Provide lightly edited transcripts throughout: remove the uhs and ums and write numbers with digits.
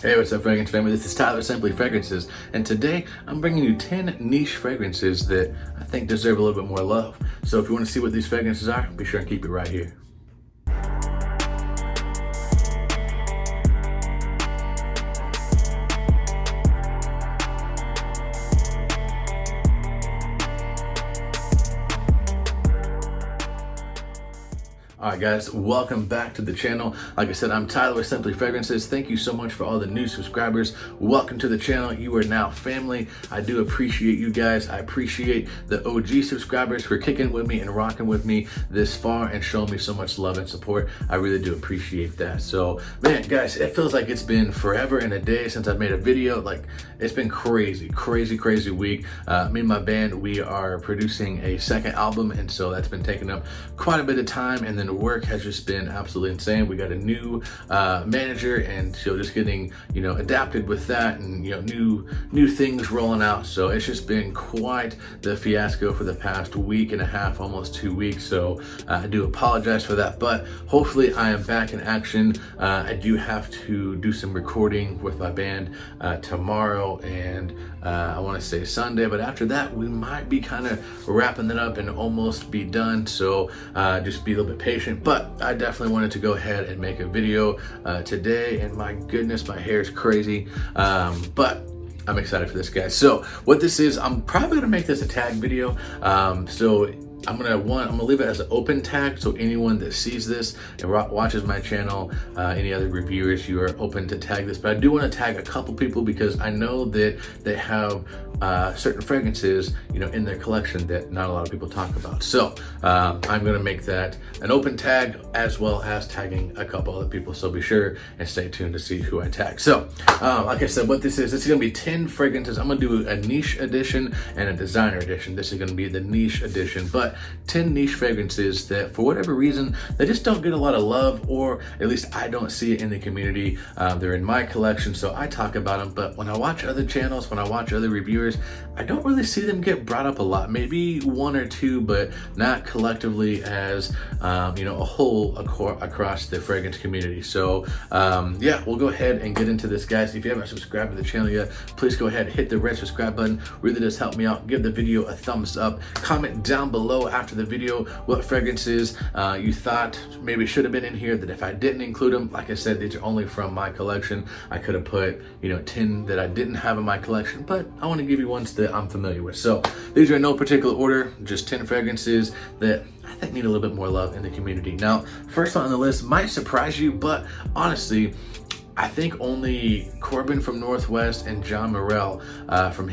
Hey, what's up, fragrance family? This is Tyler, Simply Fragrances, and today I'm bringing you 10 niche fragrances that I think deserve a little bit more love. So if you want to see what these fragrances are, be sure and keep it right here. Alright guys, welcome back to the channel. Like I said, I'm Tyler with Simply Fragrances. Thank you so much for all the new subscribers. Welcome to the channel. You are now family. I do appreciate you guys. I appreciate the OG subscribers for kicking with me and rocking with me this far and showing me so much love and support. I really do appreciate that. So man, guys, it feels like it's been forever and a day since I've made a video. Like, it's been crazy week. Me and my band, we are producing a second album, and so that's been taking up quite a bit of time, and then work has just been absolutely insane. We got a new manager, and so just getting adapted with that, and new things rolling out. So it's just been quite the fiasco for the past week and a half, almost 2 weeks. So I do apologize for that, but hopefully I am back in action. I do have to do some recording with my band tomorrow, and I want to say Sunday, but after that we might be kind of wrapping it up and almost be done. So just be a little bit patient. But I definitely wanted to go ahead and make a video today, and my goodness, my hair is crazy, but I'm excited for this, guys. So what this is, I'm probably gonna make this a tag video. So I'm gonna leave it as an open tag, so anyone that sees this and watches my channel, any other reviewers, you are open to tag this. But I do want to tag a couple people because I know that they have certain fragrances, in their collection that not a lot of people talk about. So I'm gonna make that an open tag, as well as tagging a couple other people. So be sure and stay tuned to see who I tag. So like I said, what this is gonna be 10 fragrances. I'm gonna do a niche edition and a designer edition. This is gonna be the niche edition, but 10 niche fragrances that for whatever reason they just don't get a lot of love, or at least I don't see it in the community. They're in my collection, so I talk about them, but when I watch other channels, when I watch other reviewers, I don't really see them get brought up a lot. Maybe one or two, but not collectively as a whole across the fragrance community. So yeah, we'll go ahead and get into this, guys. If you haven't subscribed to the channel yet, please go ahead and hit the red subscribe button. Really does help me out. Give the video a thumbs up. Comment down below after the video what fragrances you thought maybe should have been in here, that if I didn't include them, like I said, these are only from my collection. I could have put 10 that I didn't have in my collection, but I want to give you ones that I'm familiar with. So these are in no particular order, just 10 fragrances that I think need a little bit more love in the community. Now, first on the list might surprise you, but honestly, I think only Corbin from Northwest and John Morrell from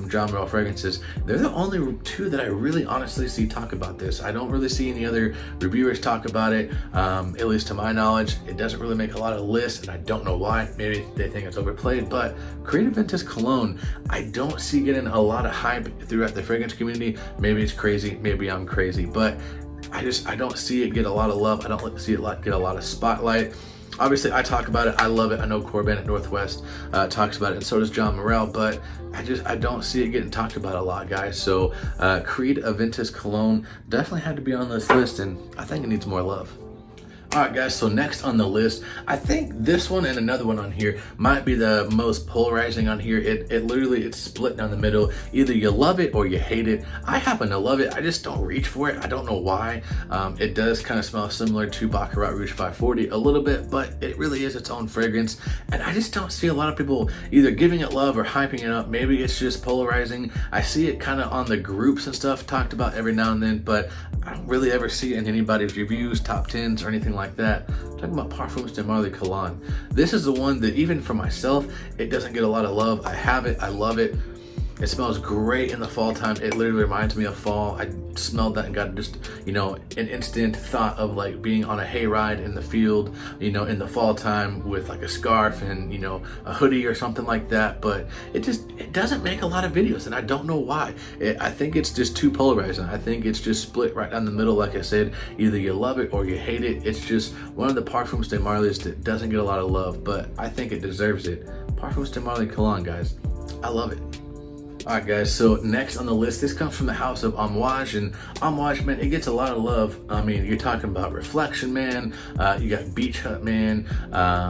John Morrell Fragrances, they're the only two that I really honestly see talk about this. I don't really see any other reviewers talk about it, at least to my knowledge. It doesn't really make a lot of lists, and I don't know why. Maybe they think it's overplayed, but Aventus cologne, I don't see getting a lot of hype throughout the fragrance community. Maybe it's crazy, maybe I'm crazy, but I don't see it get a lot of love. I don't see it get a lot of spotlight. Obviously, I talk about it. I love it. I know Corbin at Northwest talks about it, and so does John Morrell, but I don't see it getting talked about a lot, guys. So Aventus cologne definitely had to be on this list, and I think it needs more love. All right, guys, so next on the list, I think this one and another one on here might be the most polarizing on here. It's split down the middle. Either you love it or you hate it. I happen to love it. I just don't reach for it. I don't know why. It does kind of smell similar to Baccarat Rouge 540 a little bit, but it really is its own fragrance, and I just don't see a lot of people either giving it love or hyping it up. Maybe it's just polarizing. I see it kind of on the groups and stuff talked about every now and then, but I don't really ever see it in anybody's reviews, top 10s, or anything like that. I'm talking about Parfums de Marly Cologne. This is the one that even for myself, it doesn't get a lot of love. I have it, I love it. It smells great in the fall time. It literally reminds me of fall. I smelled that and got just, an instant thought of like being on a hayride in the field, in the fall time with like a scarf and, a hoodie or something like that. But it doesn't make a lot of videos, and I don't know why. I think it's just too polarizing. I think it's just split right down the middle. Like I said, either you love it or you hate it. It's just one of the Parfums de Marlys that doesn't get a lot of love, but I think it deserves it. Parfums de Marly Cologne, guys. I love it. All right, guys, so next on the list, this comes from the house of Amouage, and Amouage, man, it gets a lot of love. I mean, you're talking about Reflection Man, you got Beach Hut Man,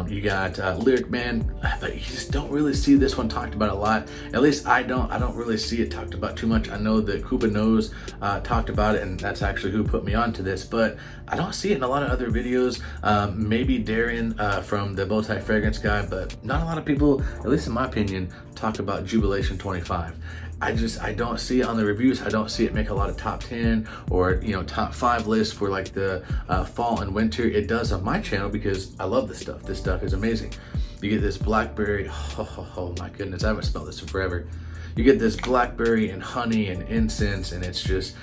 you got Lyric Man, but you just don't really see this one talked about a lot. At least I don't really see it talked about too much. I know that Cuba Knows talked about it, and that's actually who put me onto this, but I don't see it in a lot of other videos. Maybe Darren from the Bowtie Fragrance Guy, but not a lot of people, at least in my opinion, talk about Jubilation 25. I don't see it on the reviews. I don't see it make a lot of top 10 or, you know, top 5 lists for like the fall and winter. It does on my channel because I love this stuff. This stuff is amazing. You get this blackberry, oh my goodness, I haven't smelled this in forever. You get this blackberry and honey and incense, and it's just,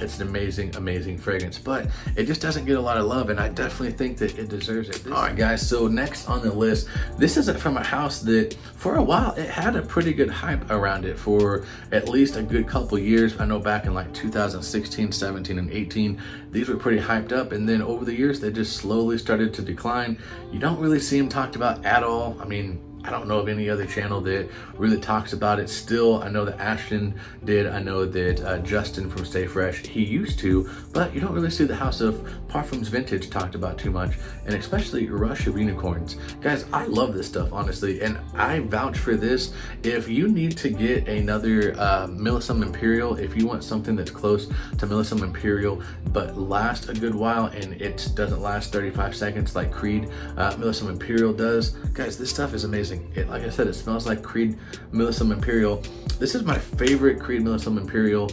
it's an amazing, amazing fragrance, but it just doesn't get a lot of love, and I definitely think that it deserves it. All right, guys, so next on the list, this is from a house that for a while, it had a pretty good hype around it for at least a good couple years. I know back in like 2016, 17, and 18, these were pretty hyped up, and then over the years, they just slowly started to decline. You don't really see them talked about at all. I mean, I don't know of any other channel that really talks about it still. I know that Ashton did. I know that Justin from Stay Fresh, he used to, but you don't really see the house of Parfums Vintage talked about too much, and especially Rush of Unicorns. Guys, I love this stuff, honestly, and I vouch for this. If you need to get another Millésime Imperial, if you want something that's close to Millésime Imperial, but last a good while, and it doesn't last 35 seconds like Creed Millésime Imperial does, guys, this stuff is amazing. Like I said, it smells like Creed Millésime Imperial. This is my favorite Creed Millésime Imperial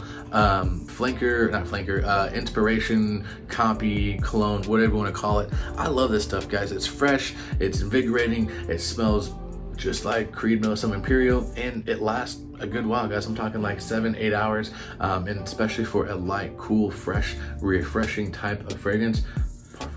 inspiration, copy, cologne, whatever you want to call it. I love this stuff, guys. It's fresh, it's invigorating, it smells just like Creed Millésime Imperial, and it lasts a good while, guys. I'm talking like 7-8 hours, and especially for a light, cool, fresh, refreshing type of fragrance.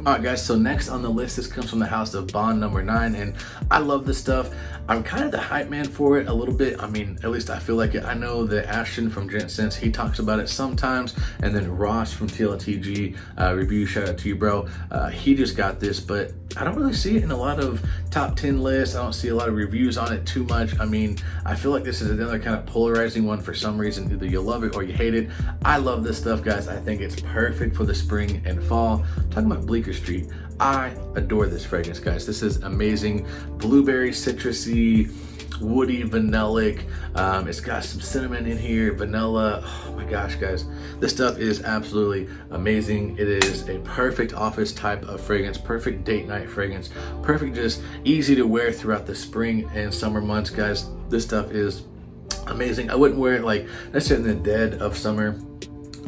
All right, guys, so next on the list, this comes from the house of Bond number 9, and I love this stuff. I'm kind of the hype man for it a little bit. I mean, at least I feel like it. I know that Ashton from Gent Sense, he talks about it sometimes, and then Ross from TLTG review, shout out to you, bro. He just got this, but I don't really see it in a lot of top 10 lists. I don't see a lot of reviews on it too much. I mean, I feel like this is another kind of polarizing one for some reason. Either you love it or you hate it. I love this stuff, guys. I think it's perfect for the spring and fall. I'm talking about Bleecker Street. I adore this fragrance, guys. This is amazing. Blueberry, citrusy, woody, vanillic. It's got some cinnamon in here, vanilla. Oh my gosh, guys. This stuff is absolutely amazing. It is a perfect office type of fragrance, perfect date night fragrance, perfect, just easy to wear throughout the spring and summer months, guys. This stuff is amazing. I wouldn't wear it like necessarily in the dead of summer.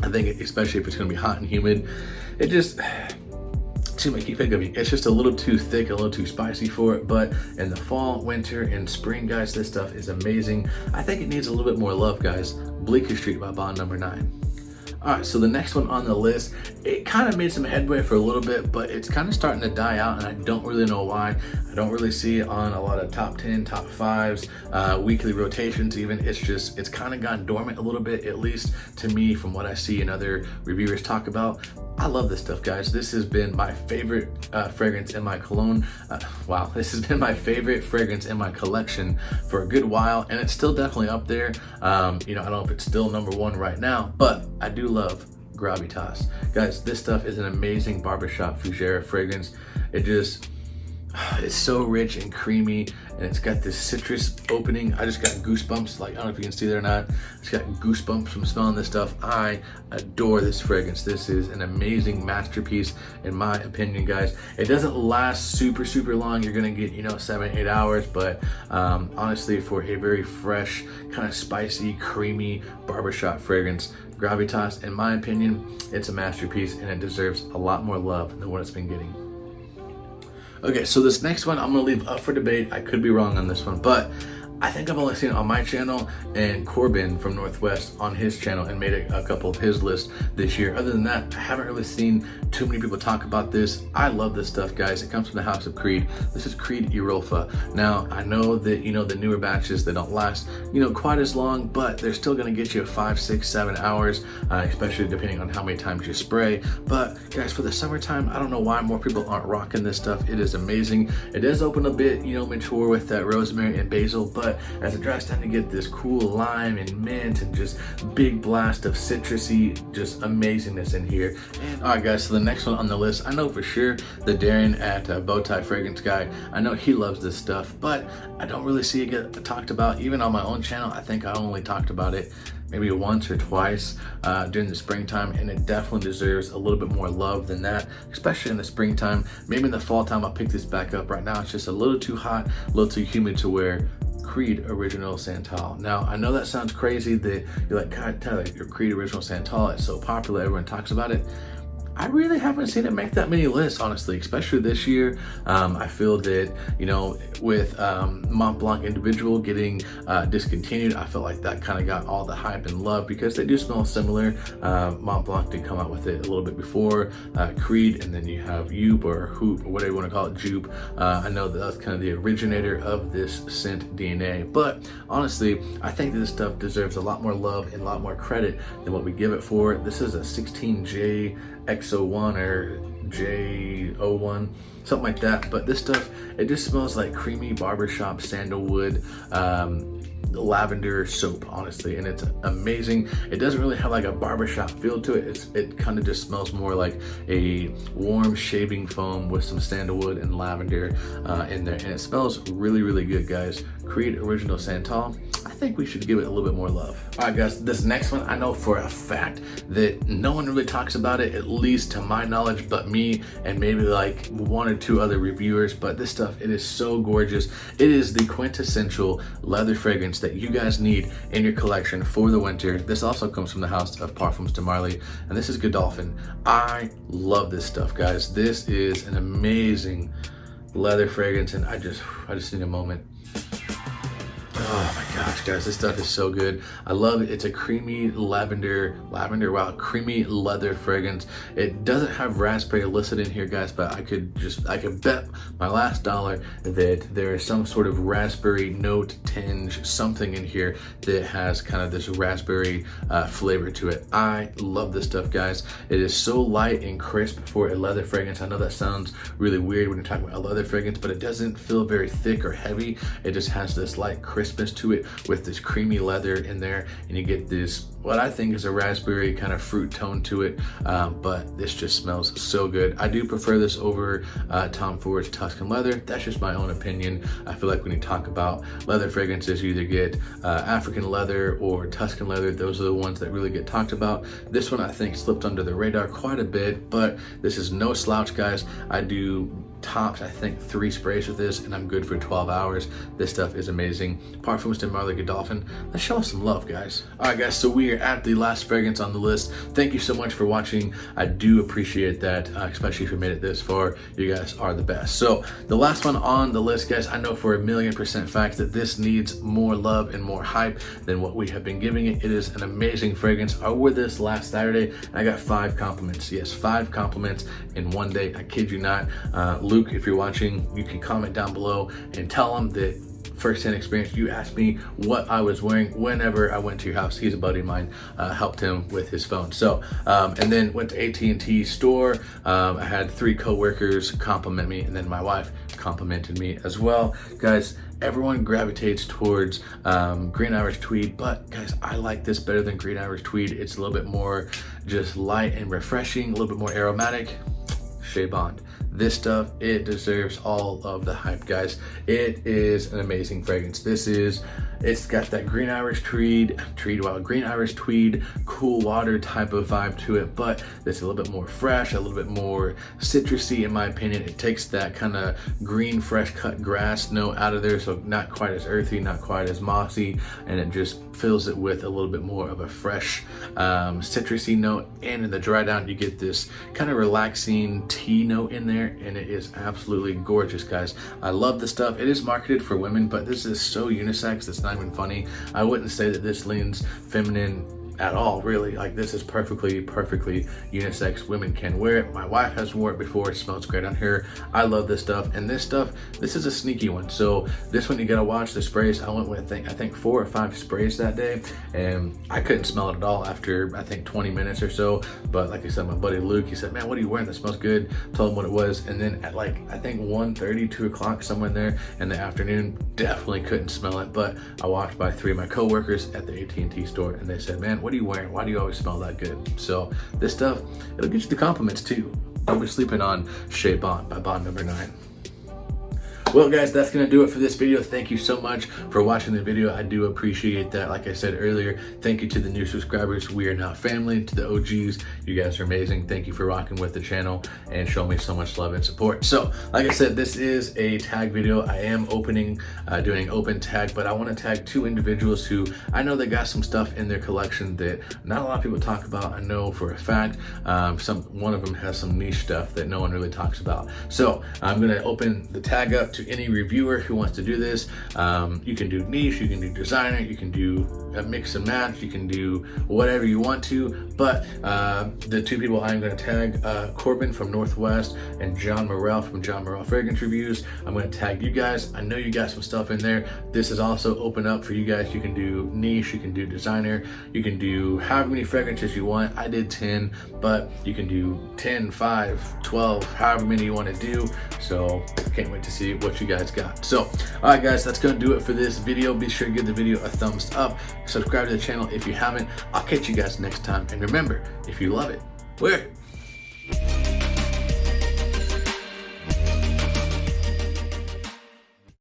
I think especially if it's gonna be hot and humid, it just, excuse me, keep thinking of me. It's just a little too thick, a little too spicy for it. But in the fall, winter, and spring, guys, this stuff is amazing. I think it needs a little bit more love, guys. Bleecker Street by Bond number 9. All right, so the next one on the list, it kind of made some headway for a little bit, but it's kind of starting to die out, and I don't really know why. I don't really see it on a lot of top 10, top 5s, weekly rotations even. It's kind of gone dormant a little bit, at least to me, from what I see and other reviewers talk about. I love this stuff, guys. This has been my favorite fragrance in my cologne. Wow, this has been my favorite fragrance in my collection for a good while, and it's still definitely up there. You know, I don't know if it's still number 1 right now, but I do love Gravitas. Guys, this stuff is an amazing barbershop fougere fragrance. It's so rich and creamy, and it's got this citrus opening. I just got goosebumps. Like, I don't know if you can see that or not. I just got goosebumps from smelling this stuff. I adore this fragrance. This is an amazing masterpiece, in my opinion, guys. It doesn't last super, super long. You're gonna get, you know, 7-8 hours, but honestly, for a very fresh, kind of spicy, creamy barbershop fragrance, Gravitas, in my opinion, it's a masterpiece, and it deserves a lot more love than what it's been getting. Okay, so this next one I'm gonna leave up for debate. I could be wrong on this one, but I think I've only seen it on my channel and Corbin from Northwest on his channel and made a couple of his lists this year. Other than that, I haven't really seen too many people talk about this. I love this stuff, guys. It comes from the house of Creed. This is Creed Europa. Now, I know that, you know, the newer batches, they don't last, you know, quite as long, but they're still gonna get you 5, 6, 7 hours, especially depending on how many times you spray. But guys, for the summertime, I don't know why more people aren't rocking this stuff. It is amazing. It does open a bit, you know, mature with that rosemary and basil, but but as it dries down, you get this cool lime and mint and just big blast of citrusy, just amazingness in here. And all right, guys, so the next one on the list, I know for sure the Darren at Bowtie Fragrance Guy, I know he loves this stuff, but I don't really see it get talked about. Even on my own channel, I think I only talked about it maybe once or twice during the springtime, and it definitely deserves a little bit more love than that, especially in the springtime. Maybe in the fall time I'll pick this back up. Right now it's just a little too hot, a little too humid to wear Creed Original Santal. Now I know that sounds crazy that you're like, God, Tyler, your Creed Original Santal, it's so popular, everyone talks about it. I really haven't seen it make that many lists, honestly, especially this year. I feel that, you know, with Mont Blanc Individual getting discontinued, I felt like that kind of got all the hype and love because they do smell similar. Mont Blanc did come out with it a little bit before Creed, and then you have Joop or Hoop or whatever you want to call it, Joop. I know that that's kind of the originator of this scent DNA, but honestly, I think that this stuff deserves a lot more love and a lot more credit than what we give it for. This is a 16J X01 or J01, something like that. But this stuff, it just smells like creamy barbershop sandalwood, lavender soap, honestly, and it's amazing. It doesn't really have like a barbershop feel to it. It kind of just smells more like a warm shaving foam with some sandalwood and lavender in there, and it smells really, really good, guys. Creed Original Santal, I think we should give it a little bit more love. All right, guys, this next one, I know for a fact that no one really talks about it, at least to my knowledge, but me and maybe like one or two other reviewers. But this stuff, it is so gorgeous. It is the quintessential leather fragrance that you guys need in your collection for the winter. This also comes from the house of Parfums de Marly, and this is Godolphin. I love this stuff, guys. This is an amazing leather fragrance, and I just need a moment. Oh my gosh, guys, this stuff is so good. I love it. It's a creamy wow, creamy leather fragrance. It doesn't have raspberry listed in here, guys, but I could bet my last dollar that there is some sort of raspberry note, tinge, something in here that has kind of this raspberry flavor to it. I love this stuff, guys. It is so light and crisp for a leather fragrance. I know that sounds really weird when you're talking about a leather fragrance, but it doesn't feel very thick or heavy. It just has this light crispness to it with this creamy leather in there, and you get this, what I think is a raspberry kind of fruit tone to it, but this just smells so good. I do prefer this over Tom Ford's Tuscan Leather. That's just my own opinion. I feel like when you talk about leather fragrances, you either get African leather or Tuscan leather. Those are the ones that really get talked about. This one I think slipped under the radar quite a bit, but this is no slouch, guys. I do tops, I think 3 sprays with this, and I'm good for 12 hours. This stuff is amazing. Parfums de Marly Godolphin. Let's show us some love, guys. All right, guys, so we are at the last fragrance on the list. Thank you so much for watching. I do appreciate that, especially if you made it this far. You guys are the best. So the last one on the list, guys, I know for a 1,000,000% fact that this needs more love and more hype than what we have been giving it. It is an amazing fragrance. I wore this last Saturday, and I got 5 compliments. Yes, 5 compliments in one day. I kid you not. Luke, if you're watching, you can comment down below and tell him that first-hand experience. You asked me what I was wearing whenever I went to your house. He's a buddy of mine, helped him with his phone. So, and then went to AT&T store. I had 3 co-workers compliment me, and then my wife complimented me as well. Guys, everyone gravitates towards Green Irish Tweed, but guys, I like this better than Green Irish Tweed. It's a little bit more just light and refreshing, a little bit more aromatic. Shea Bond. This stuff, it deserves all of the hype, guys. It is an amazing fragrance. It's got that Green Irish Tweed, Green Irish Tweed, cool water type of vibe to it, but it's a little bit more fresh, a little bit more citrusy, in my opinion. It takes that kind of green, fresh cut grass note out of there, so not quite as earthy, not quite as mossy, and it just fills it with a little bit more of a fresh, citrusy note. And in the dry down, you get this kind of relaxing tea note in there, and it is absolutely gorgeous, guys. I love this stuff. It is marketed for women, but this is so unisex, it's not even funny. I wouldn't say that this leans feminine at all, really. Like, this is perfectly unisex. Women can wear it. My wife has worn it before. It smells great on her. I love this stuff. And this is a sneaky one. So this one, you gotta watch the sprays. I went with, I think 4 or 5 sprays that day, and I couldn't smell it at all after, I think 20 minutes or so. But like I said, my buddy Luke, he said, man, what are you wearing? That smells good. Told him what it was. And then at like, I think 1:30, 2 o'clock, somewhere in there in the afternoon, definitely couldn't smell it. But I walked by 3 of my coworkers at the AT&T store, and they said, man, what are you wearing? Why do you always smell that good? So this stuff, it'll get you the compliments too. Don't be sleeping on Shea Bond by Bond number 9. Well, guys, that's gonna do it for this video. Thank you so much for watching the video. I do appreciate that. Like I said earlier, thank you to the new subscribers. We are now family. To the OGs, you guys are amazing. Thank you for rocking with the channel and showing me so much love and support. So, like I said, this is a tag video. I am doing open tag, but I want to tag 2 individuals who I know they got some stuff in their collection that not a lot of people talk about. I know for a fact, one of them has some niche stuff that no one really talks about. So I'm gonna open the tag up to any reviewer who wants to do this. You can do niche, you can do designer, you can do a mix and match, you can do whatever you want to. But the 2 people I'm going to tag, Corbin from Northwest and John Morrell from John Morrell Fragrance Reviews, I'm going to tag you guys. I know you got some stuff in there. This is also open up for you guys. You can do niche, you can do designer, you can do however many fragrances you want. I did 10, but you can do 10, 5, 12, however many you want to do. So can't wait to see what you guys got. So, all right, guys, that's gonna do it for this video. Be sure to give the video a thumbs up. Subscribe to the channel if you haven't. I'll catch you guys next time. And remember, if you love it, wear it.